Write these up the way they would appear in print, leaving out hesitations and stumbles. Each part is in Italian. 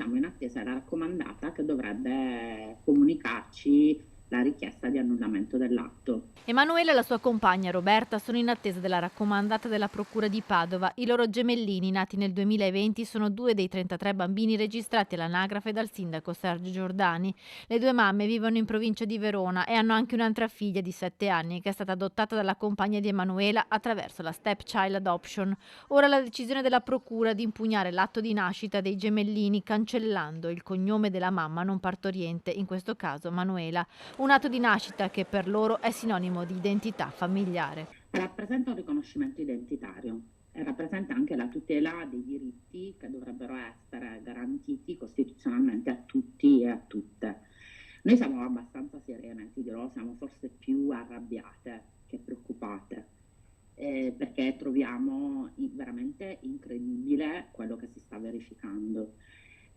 siamo in attesa della raccomandata che dovrebbe comunicarci la richiesta di annullamento dell'atto. Emanuele e la sua compagna Roberta sono in attesa della raccomandata della Procura di Padova. I loro gemellini, nati nel 2020, sono 2 dei 33 bambini registrati all'anagrafe dal sindaco Sergio Giordani. Le 2 mamme vivono in provincia di Verona e hanno anche un'altra figlia di 7 anni che è stata adottata dalla compagna di Emanuela attraverso la stepchild adoption. Ora la decisione della Procura di impugnare l'atto di nascita dei gemellini cancellando il cognome della mamma non partoriente, in questo caso Manuela. Un atto di nascita che per loro è sinonimo di identità familiare. Rappresenta un riconoscimento identitario e rappresenta anche la tutela dei diritti che dovrebbero essere garantiti costituzionalmente a tutti e a tutte. Noi siamo abbastanza serene, ti dirò, siamo forse più arrabbiate che preoccupate, perché troviamo veramente incredibile quello che si sta verificando.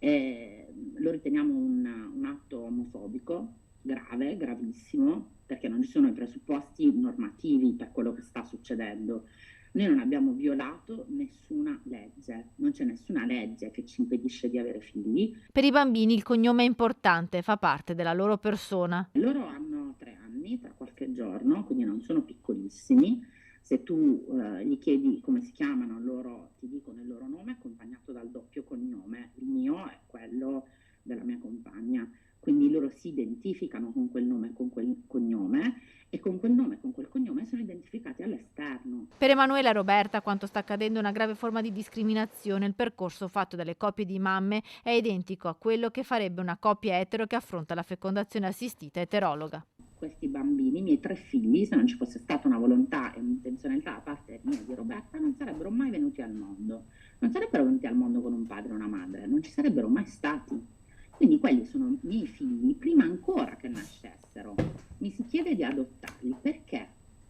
Lo riteniamo un atto omofobico, grave, gravissimo, perché non ci sono i presupposti normativi per quello che sta succedendo. Noi non abbiamo violato nessuna legge, non c'è nessuna legge che ci impedisce di avere figli. Per i bambini il cognome è importante, fa parte della loro persona. Loro hanno 3 anni, tra qualche giorno, quindi non sono piccolissimi. Se tu gli chiedi come si chiamano, loro ti dicono il loro nome accompagnato dal doppio cognome. Il mio è quello della mia compagna. Quindi loro si identificano con quel nome e con quel cognome e con quel nome e con quel cognome sono identificati all'esterno. Per Emanuela e Roberta quanto sta accadendo è una grave forma di discriminazione. Il percorso fatto dalle coppie di mamme è identico a quello che farebbe una coppia etero che affronta la fecondazione assistita eterologa. Questi bambini, i miei 3 figli, se non ci fosse stata una volontà e un'intenzionalità da parte mia e di Roberta, non sarebbero mai venuti al mondo. Non sarebbero venuti al mondo con un padre e una madre, non ci sarebbero mai stati. Quindi quelli sono miei figli prima ancora che nascessero. Mi si chiede di adottarli perché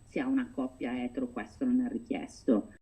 se ha una coppia etero questo non è richiesto.